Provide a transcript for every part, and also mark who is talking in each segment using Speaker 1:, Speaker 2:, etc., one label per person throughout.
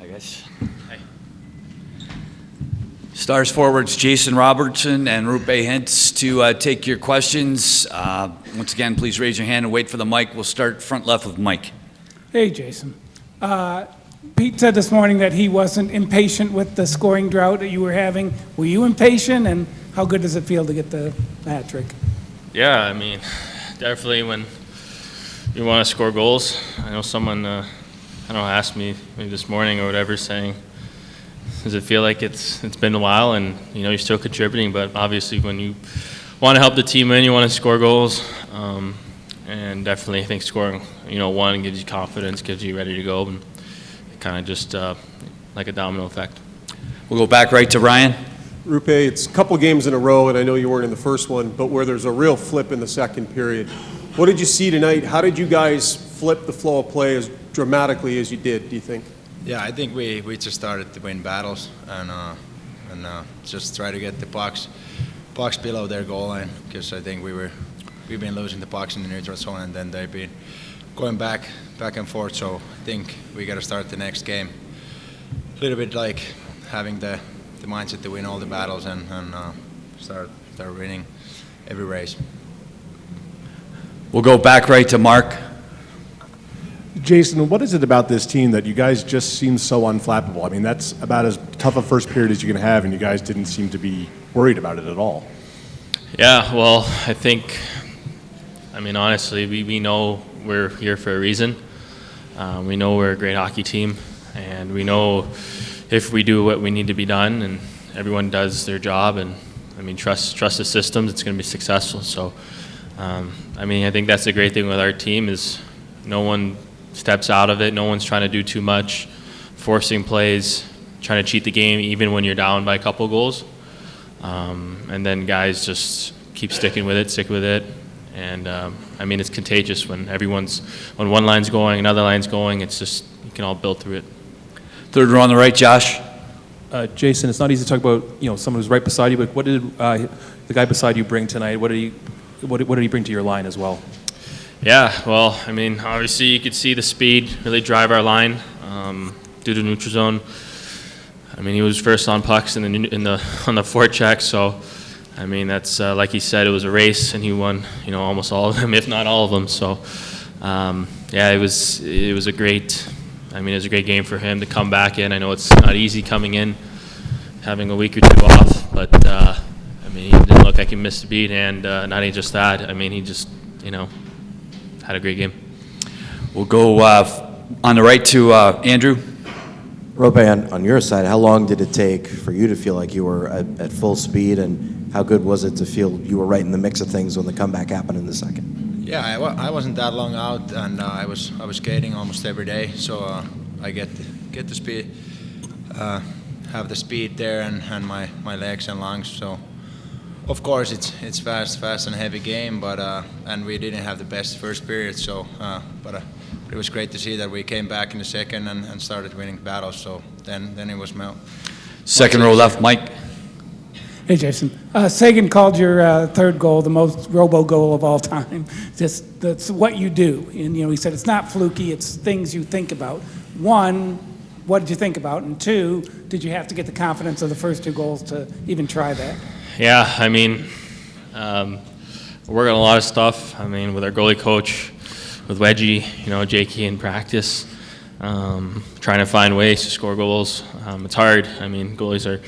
Speaker 1: I guess.
Speaker 2: Hey.
Speaker 1: Stars forwards Jason Robertson and Roope Hintz to take your questions. Once again, please raise your hand and wait for the mic. We'll start front left with Mike.
Speaker 3: Hey, Jason. Pete said this morning that he wasn't impatient with the scoring drought that you were having. Were you impatient, and how good does it feel to get the hat trick?
Speaker 2: Yeah, I mean, definitely when you want to score goals. I know someone, asked me maybe this morning or whatever, saying, does it feel like it's been a while and, you're still contributing, but obviously when you want to help the team win, you want to score goals. And definitely I think scoring, one gives you confidence, gives you ready to go, and it kind of just like a domino effect.
Speaker 1: We'll go back right to Ryan.
Speaker 4: Roope, it's a couple games in a row, and I know you weren't in the first one, but where there's a real flip in the second period. What did you see tonight? How did you guys flip the flow of play as dramatically as you did, do you think?
Speaker 5: Yeah, I think we just started to win battles and just try to get the pucks below their goal line, because I think we've been losing the pucks in the neutral zone, and then they've been going back and forth. So I think we got to start the next game a little bit like having the mindset to win all the battles and start winning every race.
Speaker 1: We'll go back right to Mark.
Speaker 6: Jason, what is it about this team that you guys just seem so unflappable? I mean, that's about as tough a first period as you can have, and you guys didn't seem to be worried about it at all.
Speaker 2: Yeah, well, I think, honestly, we know we're here for a reason. We know we're a great hockey team, and we know if we do what we need to be done and everyone does their job and, trust the systems, it's going to be successful. So, I think that's the great thing with our team is no one steps out of it. No one's trying to do too much, forcing plays, trying to cheat the game even when you're down by a couple goals. And then guys just keep sticking with it, stick with it. And, it's contagious when when one line's going, another line's going. It's just, you can all build through it.
Speaker 1: Third row on the right, Josh.
Speaker 7: Jason, it's not easy to talk about, someone who's right beside you, but what did the guy beside you bring tonight? What did he bring to your line as well?
Speaker 2: Yeah, well, obviously you could see the speed really drive our line due to neutral zone. He was first on pucks on the forecheck, so that's like he said, it was a race, and he won, almost all of them, if not all of them. So, it was a great. It was a great game for him to come back in. I know it's not easy coming in, having a week or two off, but he didn't look like he missed a beat, and not only just that, he just had a great game.
Speaker 1: We'll go on the right to Andrew.
Speaker 8: Roope, on your side, how long did it take for you to feel like you were at full speed, and how good was it to feel you were right in the mix of things when the comeback happened in the second?
Speaker 5: Yeah, I wasn't that long out, and I was skating almost every day, so I get the speed, have the speed there, and my legs and lungs. So of course it's fast and heavy game, but and we didn't have the best first period. So but it was great to see that we came back in the second and started winning battles. So then it was
Speaker 1: second row left, Mike.
Speaker 3: Hey, Jason. Sagan called your third goal the most robo goal of all time. That's what you do. And, he said it's not fluky, it's things you think about. One, what did you think about? And two, did you have to get the confidence of the first two goals to even try that?
Speaker 2: Yeah, we're working on a lot of stuff. With our goalie coach, with Wedgie, Jakey in practice, trying to find ways to score goals. It's hard. Goalies are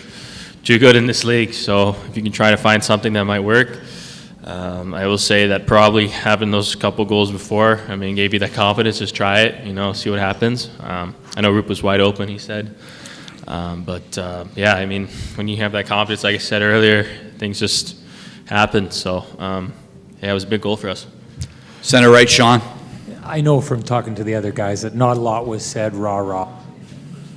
Speaker 2: too good in this league, so if you can try to find something that might work. I will say that probably having those couple goals before, gave you that confidence. Just try it, see what happens. I know Roope was wide open, he said. When you have that confidence, like I said earlier, things just happen. So, it was a big goal for us.
Speaker 1: Center right, Sean.
Speaker 9: I know from talking to the other guys that not a lot was said, rah,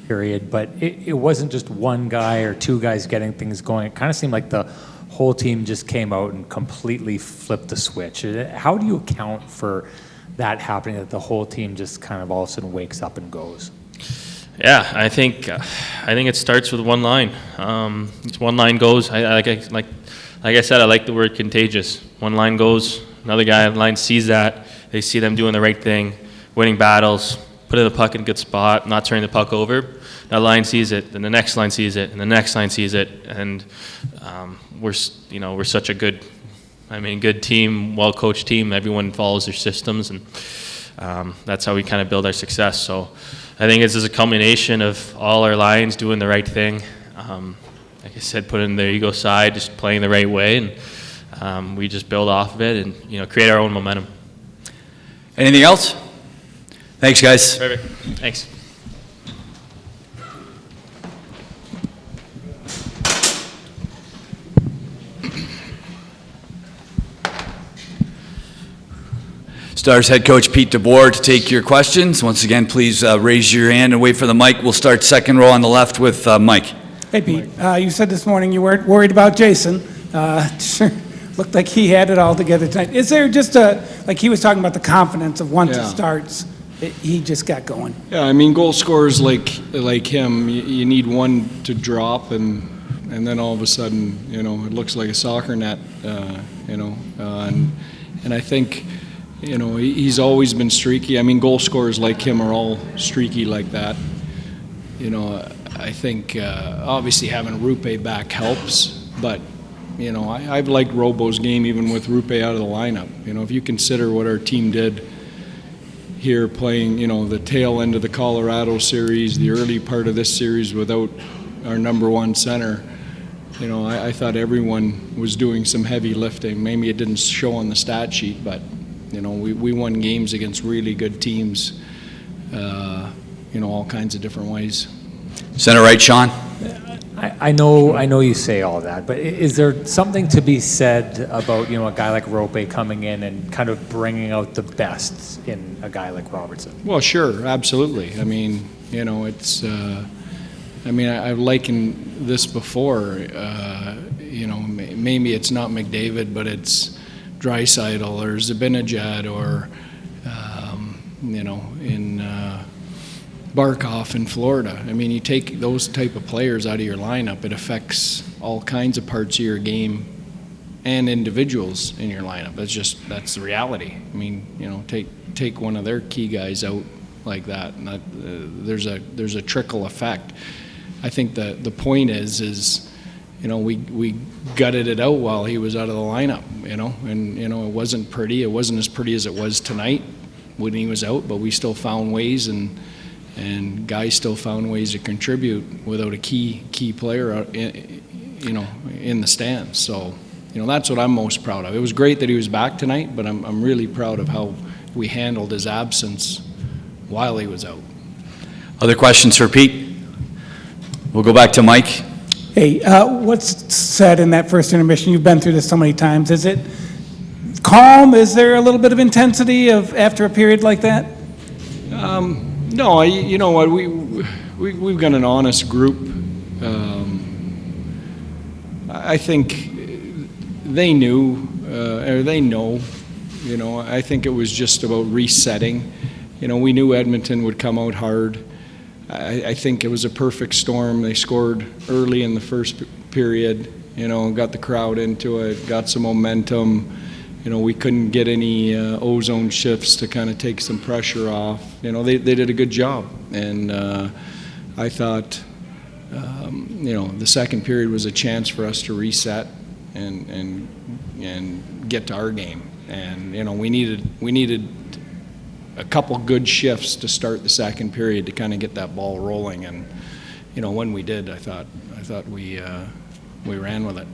Speaker 9: period, but it wasn't just one guy or two guys getting things going. It kind of seemed like the whole team just came out and completely flipped the switch. How do you account for that happening, that the whole team just kind of all of a sudden wakes up and goes?
Speaker 2: Yeah, I think it starts with one line. It's one line goes. Like I said, I like the word contagious. One line goes, another guy on the line sees that. They see them doing the right thing, winning battles, putting the puck in a good spot, not turning the puck over. That line sees it, then the next line sees it, and the next line sees it, and we're such a good team, well-coached team. Everyone follows their systems, and that's how we kind of build our success. So I think this is a culmination of all our lines doing the right thing. Like I said, putting their ego aside, just playing the right way, and we just build off of it and create our own momentum.
Speaker 1: Anything else? Thanks, guys.
Speaker 2: Perfect. Thanks.
Speaker 1: Stars head coach Pete DeBoer to take your questions. Once again, please raise your hand and wait for the mic. We'll start second row on the left with Mike.
Speaker 3: Hey, Pete, you said this morning you weren't worried about Jason. Sure, looked like he had it all together tonight. Is there just like he was talking about the confidence of once it starts, he just got going?
Speaker 10: Yeah, I mean, goal scorers like him, you need one to drop, and then all of a sudden, it looks like a soccer net, and I think, he's always been streaky. I mean, goal scorers like him are all streaky like that. I think obviously having Roope back helps, but I've liked Robo's game even with Roope out of the lineup. If you consider what our team did here playing, the tail end of the Colorado series, the early part of this series without our number one center, I thought everyone was doing some heavy lifting. Maybe it didn't show on the stat sheet, but we won games against really good teams, all kinds of different ways.
Speaker 1: Center right, Sean.
Speaker 9: I know you say all that, but is there something to be said about a guy like Roope coming in and kind of bringing out the best in a guy like Robertson?
Speaker 10: Well, sure, absolutely. I mean, it's. I've likened this before. Maybe it's not McDavid, but it's Draisaitl or Zibanejad or in Barkov in Florida. I mean, you take those type of players out of your lineup, it affects all kinds of parts of your game and individuals in your lineup. That's the reality. I mean, take one of their key guys out like that, and there's a trickle effect. I think the point is we gutted it out while he was out of the lineup, and it wasn't pretty. It wasn't as pretty as it was tonight when he was out, but we still found ways, and guys still found ways to contribute without a key player out in the stands. So that's what I'm most proud of. It was great that he was back tonight, but I'm really proud of how we handled his absence while he was out.
Speaker 1: Other questions for Pete? We'll go back to Mike.
Speaker 3: Hey, what's said in that first intermission? You've been through this so many times. Is it calm? Is there a little bit of intensity after a period like that?
Speaker 10: No, you know what? We've got an honest group. I think they knew, or they know. I think it was just about resetting. We knew Edmonton would come out hard. I think it was a perfect storm. They scored early in the first period, got the crowd into it, got some momentum. We couldn't get any ozone shifts to kind of take some pressure off. They did a good job. And I thought, the second period was a chance for us to reset and get to our game. And, we needed a couple good shifts to start the second period to kind of get that ball rolling, and when we did, I thought we ran with it.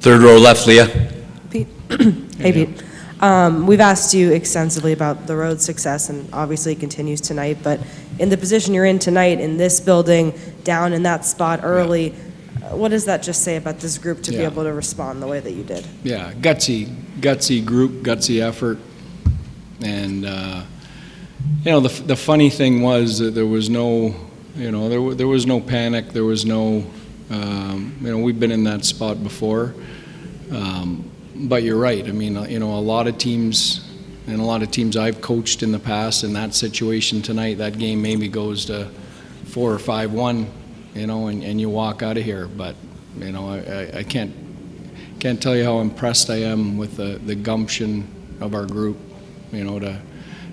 Speaker 1: Third row left, Leah.
Speaker 11: Pete. Hey, Pete. We've asked you extensively about the road success, and obviously it continues tonight, but in the position you're in tonight, in this building, down in that spot early, what does that just say about this group to be able to respond the way that you did? Yeah,
Speaker 10: gutsy group, gutsy effort, and the funny thing was that there was no, there was no panic. There was no, we've been in that spot before. But you're right. I mean, a lot of teams, and a lot of teams I've coached in the past, in that situation tonight, that game maybe goes to 4 or 5-1, and you walk out of here. But I can't tell you how impressed I am with the gumption of our group,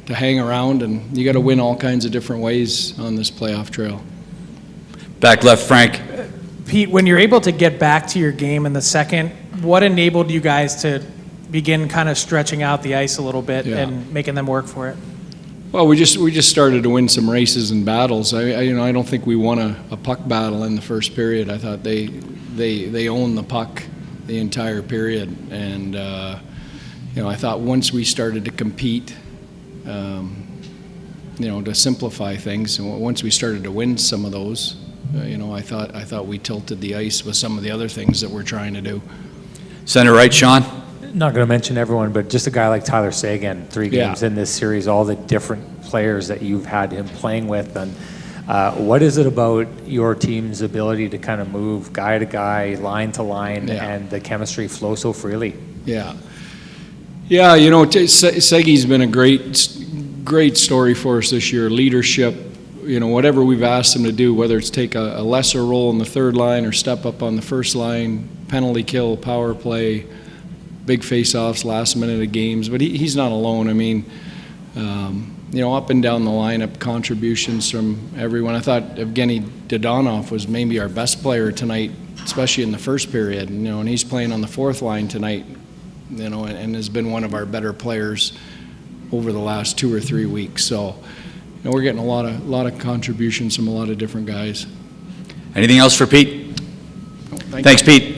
Speaker 10: hang around, and you got to win all kinds of different ways on this playoff trail.
Speaker 1: Back left, Frank.
Speaker 12: Pete, when you're able to get back to your game in the second, what enabled you guys to begin kind of stretching out the ice a little bit and making them work for it?
Speaker 10: Well, we just started to win some races and battles. I don't think we won a puck battle in the first period. I thought they owned the puck the entire period, and I thought once we started to compete, to simplify things, and once we started to win some of those, I thought we tilted the ice with some of the other things that we're trying to do.
Speaker 1: Center right, Sean.
Speaker 9: Not going to mention everyone, but just a guy like Tyler Seguin, 3 games in this series, all the different players that you've had him playing with. And what is it about your team's ability to kind of move guy to guy, line to line, and the chemistry flow so freely?
Speaker 10: Yeah, Seggy's been a great story for us this year. Leadership, whatever we've asked him to do, whether it's take a lesser role in the third line or step up on the first line, penalty kill, power play, big face-offs, last minute of games, but he's not alone. I mean, up and down the lineup, contributions from everyone. I thought Evgeny Dodonov was maybe our best player tonight, especially in the first period. And he's playing on the fourth line tonight, and has been one of our better players over the last 2 or 3 weeks. So, we're getting a lot of contributions from a lot of different guys.
Speaker 1: Anything else for Pete?
Speaker 10: Thank
Speaker 1: Thanks,
Speaker 10: you.
Speaker 1: Pete.